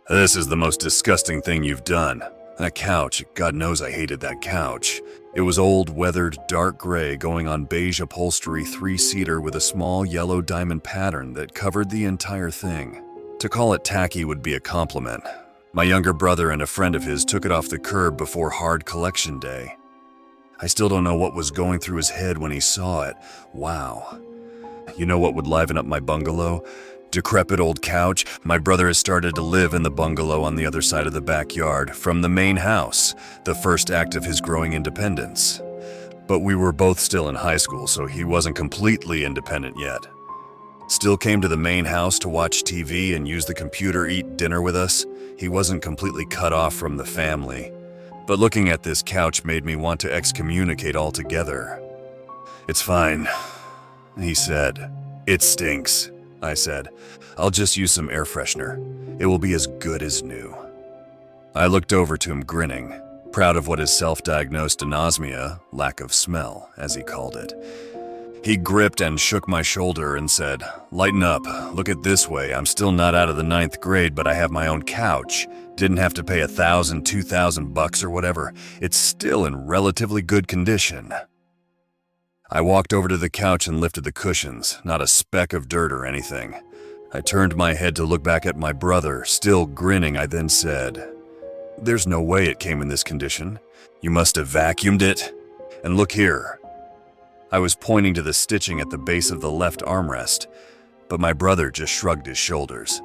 This is the most disgusting thing you've done. That couch, God knows I hated that couch. It was old, weathered, dark gray, going on beige upholstery, three-seater with a small yellow diamond pattern that covered the entire thing. To call it tacky would be a compliment. My younger brother and a friend of his took it off the curb before hard collection day. I still don't know what was going through his head when he saw it. Wow. You know what would liven up my bungalow? Decrepit old couch. My brother has started to live in the bungalow on the other side of the backyard, from the main house, the first act of his growing independence. But we were both still in high school, so he wasn't completely independent yet. Still came to the main house to watch TV and use the computer, eat dinner with us. He wasn't completely cut off from the family. But looking at this couch made me want to excommunicate altogether. "It's fine," he said. "It stinks," I said. "I'll just use some air freshener. It will be as good as new." I looked over to him grinning, proud of what his self-diagnosed anosmia, lack of smell, as he called it. He gripped and shook my shoulder and said, "Lighten up, look at this way. I'm still not out of the 9th grade, but I have my own couch. Didn't have to pay $1,000, $2,000 or whatever. It's still in relatively good condition." I walked over to the couch and lifted the cushions, not a speck of dirt or anything. I turned my head to look back at my brother, still grinning. I then said, "There's no way it came in this condition. You must have vacuumed it. And look here." I was pointing to the stitching at the base of the left armrest, but my brother just shrugged his shoulders.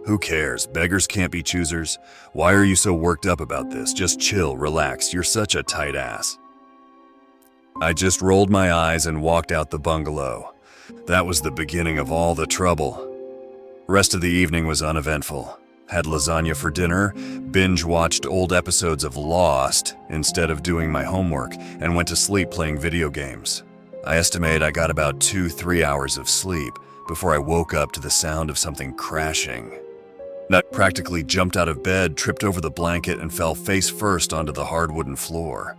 "Who cares? Beggars can't be choosers. Why are you so worked up about this? Just chill, relax. You're such a tight ass." I just rolled my eyes and walked out the bungalow. That was the beginning of all the trouble. Rest of the evening was uneventful. Had lasagna for dinner, binge-watched old episodes of Lost instead of doing my homework, and went to sleep playing video games. I estimate I got about 2-3 hours of sleep before I woke up to the sound of something crashing. I practically jumped out of bed, tripped over the blanket, and fell face first onto the hard wooden floor.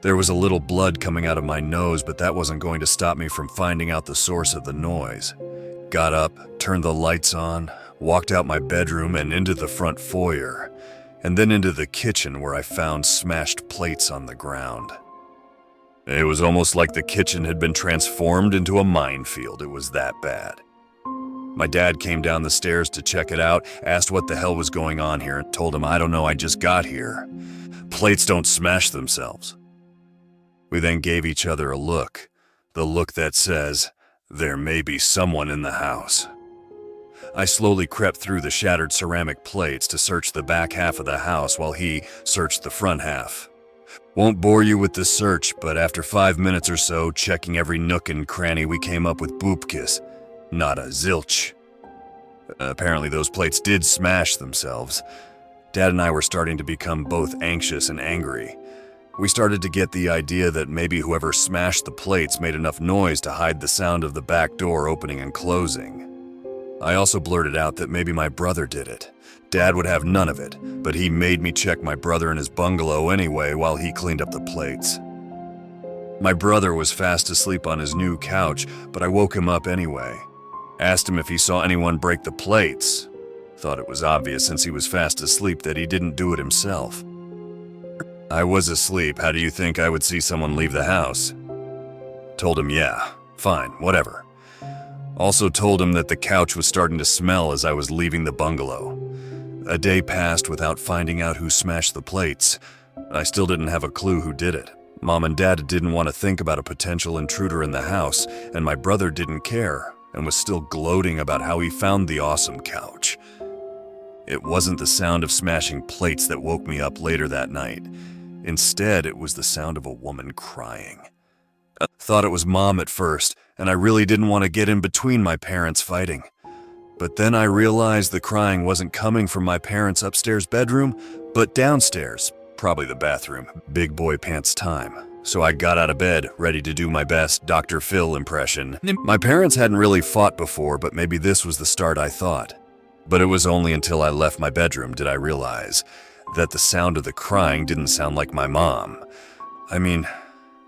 There was a little blood coming out of my nose, but that wasn't going to stop me from finding out the source of the noise. Got up, turned the lights on, walked out my bedroom and into the front foyer, and then into the kitchen where I found smashed plates on the ground. It was almost like the kitchen had been transformed into a minefield. It was that bad. My dad came down the stairs to check it out, asked what the hell was going on here, and told him, "I don't know, I just got here. Plates don't smash themselves." We then gave each other a look, the look that says, "There may be someone in the house." I slowly crept through the shattered ceramic plates to search the back half of the house while he searched the front half. Won't bore you with the search, but after 5 minutes or so, checking every nook and cranny, we came up with boopkis, not a zilch. Apparently those plates did smash themselves. Dad and I were starting to become both anxious and angry. We started to get the idea that maybe whoever smashed the plates made enough noise to hide the sound of the back door opening and closing. I also blurted out that maybe my brother did it. Dad would have none of it, but he made me check my brother in his bungalow anyway while he cleaned up the plates. My brother was fast asleep on his new couch, but I woke him up anyway. Asked him if he saw anyone break the plates. Thought it was obvious since he was fast asleep that he didn't do it himself. "I was asleep. How do you think I would see someone leave the house?" Told him, "Yeah, fine, whatever." Also told him that the couch was starting to smell as I was leaving the bungalow. A day passed without finding out who smashed the plates. I still didn't have a clue who did it. Mom and Dad didn't want to think about a potential intruder in the house, and my brother didn't care and was still gloating about how he found the awesome couch. It wasn't the sound of smashing plates that woke me up later that night. Instead, it was the sound of a woman crying. I thought it was Mom at first, and I really didn't want to get in between my parents fighting. But then I realized the crying wasn't coming from my parents' upstairs bedroom, but downstairs, probably the bathroom. Big boy pants time. So I got out of bed, ready to do my best Dr. Phil impression. My parents hadn't really fought before, but maybe this was the start, I thought. But it was only until I left my bedroom did I realize that the sound of the crying didn't sound like my mom. I mean,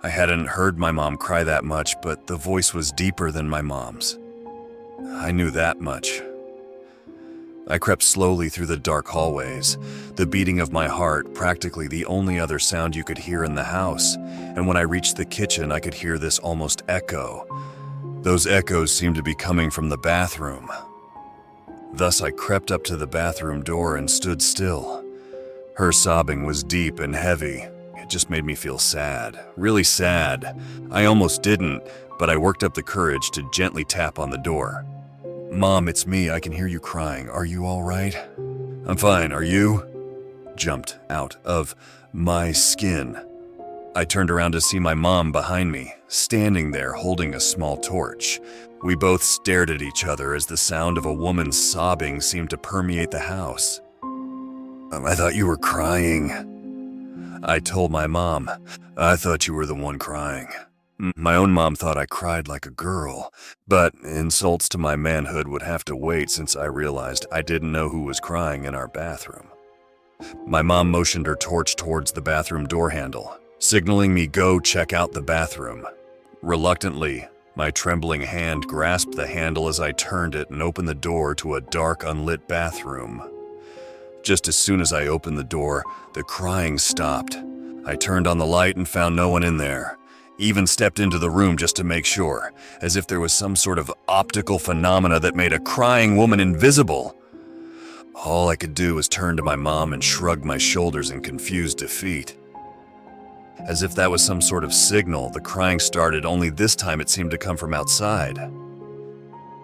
I hadn't heard my mom cry that much, but the voice was deeper than my mom's. I knew that much. I crept slowly through the dark hallways, the beating of my heart practically the only other sound you could hear in the house, and when I reached the kitchen I could hear this almost echo. Those echoes seemed to be coming from the bathroom. Thus I crept up to the bathroom door and stood still. Her sobbing was deep and heavy. It just made me feel sad, really sad. I almost didn't, but I worked up the courage to gently tap on the door. "Mom, it's me. I can hear you crying. Are you all right?" "I'm fine. Are you?" Jumped out of my skin. I turned around to see my mom behind me, standing there holding a small torch. We both stared at each other as the sound of a woman's sobbing seemed to permeate the house. "I thought you were crying." I told my mom. "I thought you were the one crying." My own mom thought I cried like a girl, but insults to my manhood would have to wait since I realized I didn't know who was crying in our bathroom. My mom motioned her torch towards the bathroom door handle, signaling me go check out the bathroom. Reluctantly, my trembling hand grasped the handle as I turned it and opened the door to a dark, unlit bathroom. Just as soon as I opened the door, the crying stopped. I turned on the light and found no one in there. Even stepped into the room just to make sure, as if there was some sort of optical phenomena that made a crying woman invisible. All I could do was turn to my mom and shrug my shoulders in confused defeat. As if that was some sort of signal, the crying started, only this time it seemed to come from outside.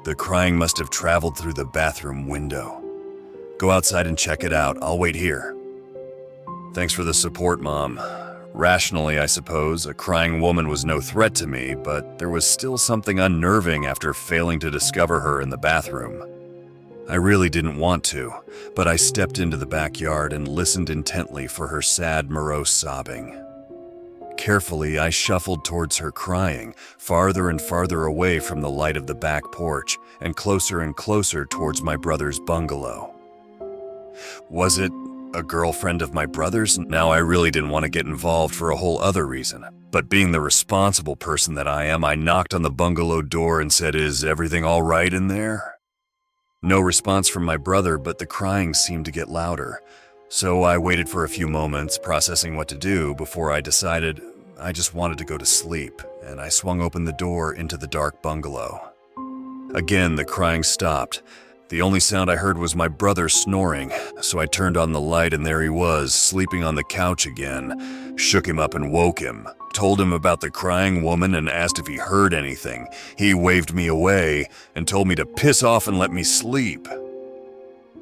The crying must have traveled through the bathroom window. "Go outside and check it out. I'll wait here." "Thanks for the support, Mom." Rationally, I suppose, a crying woman was no threat to me, but there was still something unnerving after failing to discover her in the bathroom. I really didn't want to, but I stepped into the backyard and listened intently for her sad, morose sobbing. Carefully, I shuffled towards her crying, farther and farther away from the light of the back porch, and closer towards my brother's bungalow. Was it a girlfriend of my brother's? Now I really didn't want to get involved for a whole other reason. But being the responsible person that I am, I knocked on the bungalow door and said, "Is everything all right in there?" No response from my brother, but the crying seemed to get louder. So I waited for a few moments, processing what to do, before I decided I just wanted to go to sleep, and I swung open the door into the dark bungalow. Again, the crying stopped. The only sound I heard was my brother snoring, so I turned on the light and there he was, sleeping on the couch again. Shook him up and woke him, told him about the crying woman and asked if he heard anything. He waved me away and told me to piss off and let me sleep.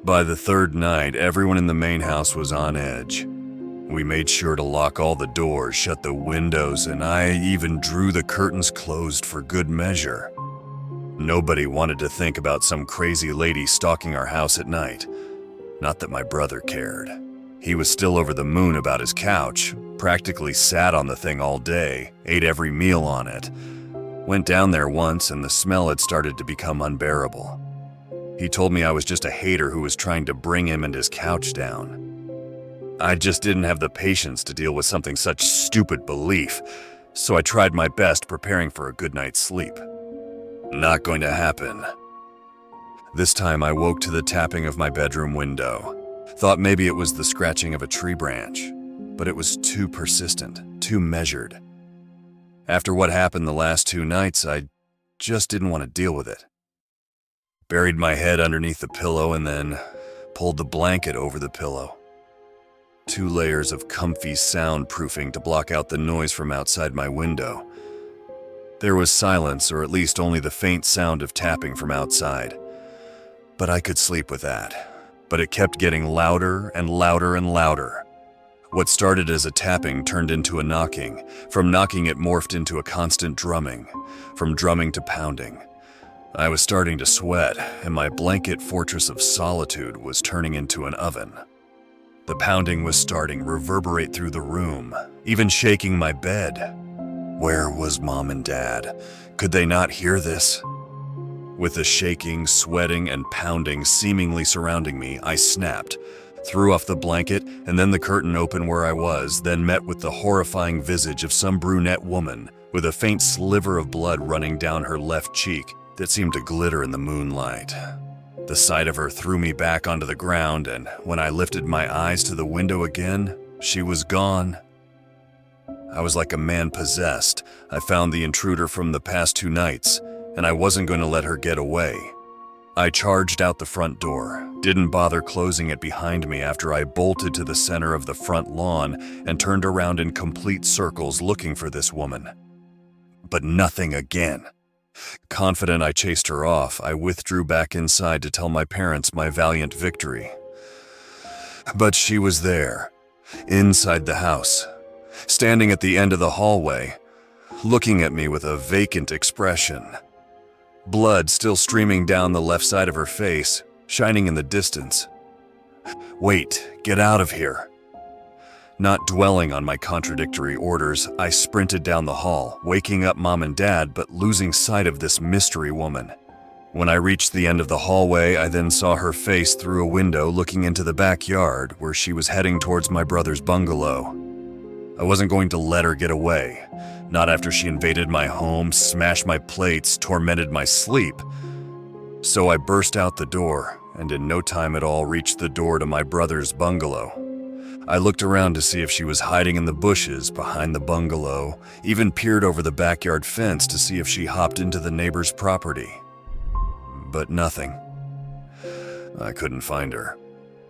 By the third night, everyone in the main house was on edge. We made sure to lock all the doors, shut the windows, and I even drew the curtains closed for good measure. Nobody wanted to think about some crazy lady stalking our house at night. Not that my brother cared. He was still over the moon about his couch, practically sat on the thing all day, ate every meal on it. Went down there once and the smell had started to become unbearable. He told me I was just a hater who was trying to bring him and his couch down. I just didn't have the patience to deal with something such stupid belief, so I tried my best preparing for a good night's sleep. Not going to happen. This time I woke to the tapping of my bedroom window. Thought maybe it was the scratching of a tree branch, but it was too persistent, too measured. After what happened the last 2 nights, I just didn't want to deal with it. Buried my head underneath the pillow and then pulled the blanket over the pillow. 2 layers of comfy soundproofing to block out the noise from outside my window. There was silence, or at least only the faint sound of tapping from outside. But I could sleep with that. But it kept getting louder and louder and louder. What started as a tapping turned into a knocking. From knocking it morphed into a constant drumming. From drumming to pounding. I was starting to sweat, and my blanket fortress of solitude was turning into an oven. The pounding was starting to reverberate through the room, even shaking my bed. Where was Mom and Dad? Could they not hear this? With the shaking, sweating, and pounding seemingly surrounding me, I snapped, threw off the blanket, and then the curtain opened where I was, then met with the horrifying visage of some brunette woman with a faint sliver of blood running down her left cheek that seemed to glitter in the moonlight. The sight of her threw me back onto the ground, and when I lifted my eyes to the window again, she was gone. I was like a man possessed. I found the intruder from the past 2 nights, and I wasn't going to let her get away. I charged out the front door, didn't bother closing it behind me after I bolted to the center of the front lawn and turned around in complete circles looking for this woman. But nothing again. Confident I chased her off, I withdrew back inside to tell my parents my valiant victory. But she was there, inside the house, standing at the end of the hallway, looking at me with a vacant expression. Blood still streaming down the left side of her face, shining in the distance. Wait, get out of here. Not dwelling on my contradictory orders, I sprinted down the hall, waking up Mom and Dad but losing sight of this mystery woman. When I reached the end of the hallway, I then saw her face through a window looking into the backyard where she was heading towards my brother's bungalow. I wasn't going to let her get away, not after she invaded my home, smashed my plates, tormented my sleep. So I burst out the door, and in no time at all reached the door to my brother's bungalow. I looked around to see if she was hiding in the bushes behind the bungalow, even peered over the backyard fence to see if she hopped into the neighbor's property. But nothing. I couldn't find her.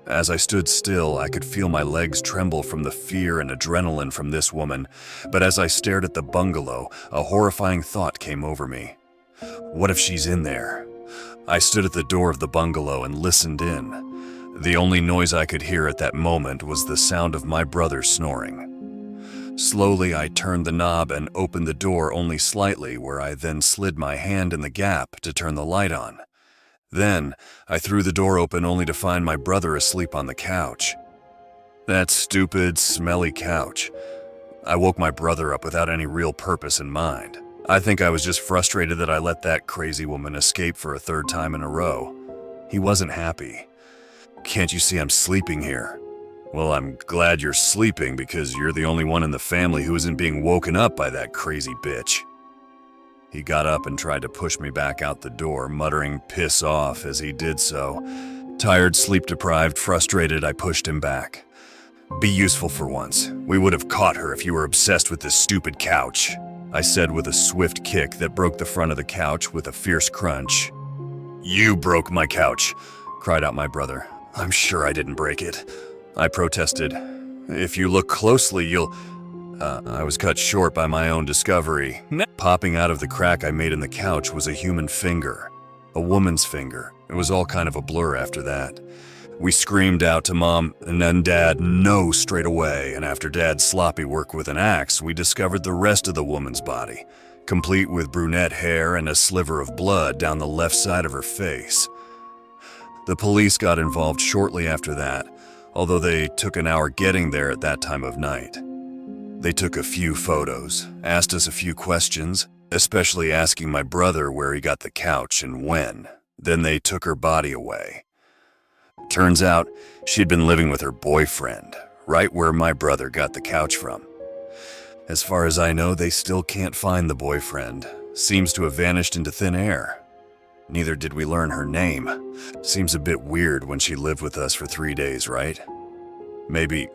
As I stood still, I could feel my legs tremble from the fear and adrenaline from this woman, but as I stared at the bungalow, a horrifying thought came over me. What if she's in there? I stood at the door of the bungalow and listened in. The only noise I could hear at that moment was the sound of my brother snoring. Slowly, I turned the knob and opened the door only slightly, where I then slid my hand in the gap to turn the light on. Then, I threw the door open only to find my brother asleep on the couch. That stupid, smelly couch. I woke my brother up without any real purpose in mind. I think I was just frustrated that I let that crazy woman escape for a 3rd time in a row. He wasn't happy. "Can't you see I'm sleeping here?" "Well, I'm glad you're sleeping because you're the only one in the family who isn't being woken up by that crazy bitch." He got up and tried to push me back out the door, muttering "piss off" as he did so. Tired, sleep-deprived, frustrated, I pushed him back. "Be useful for once. We would have caught her if you were obsessed with this stupid couch," I said with a swift kick that broke the front of the couch with a fierce crunch. "You broke my couch," cried out my brother. "I'm sure I didn't break it," I protested. "If you look closely, you'll..." I was cut short by my own discovery. Popping out of the crack I made in the couch was a human finger. A woman's finger. It was all kind of a blur after that. We screamed out to Mom and then Dad no straight away, and after Dad's sloppy work with an axe, we discovered the rest of the woman's body, complete with brunette hair and a sliver of blood down the left side of her face. The police got involved shortly after that, although they took an hour getting there at that time of night. They took a few photos, asked us a few questions, especially asking my brother where he got the couch and when. Then they took her body away. Turns out, she'd been living with her boyfriend, right where my brother got the couch from. As far as I know, they still can't find the boyfriend. Seems to have vanished into thin air. Neither did we learn her name. Seems a bit weird when she lived with us for 3 days, right? Maybe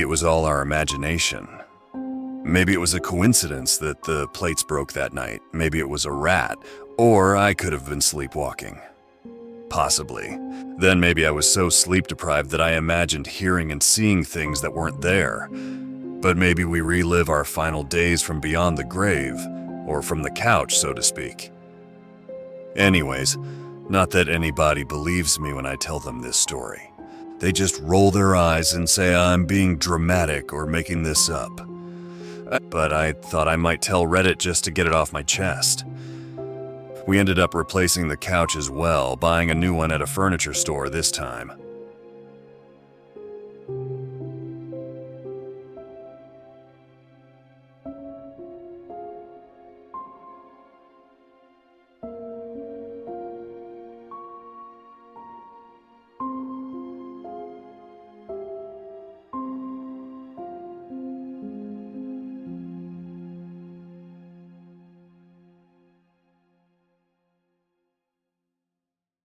it was all our imagination. Maybe it was a coincidence that the plates broke that night. Maybe it was a rat, or I could have been sleepwalking. Possibly. Then maybe I was so sleep-deprived that I imagined hearing and seeing things that weren't there. But maybe we relive our final days from beyond the grave, or from the couch, so to speak. Anyways, not that anybody believes me when I tell them this story. They just roll their eyes and say I'm being dramatic or making this up. But I thought I might tell Reddit just to get it off my chest. We ended up replacing the couch as well, buying a new one at a furniture store this time.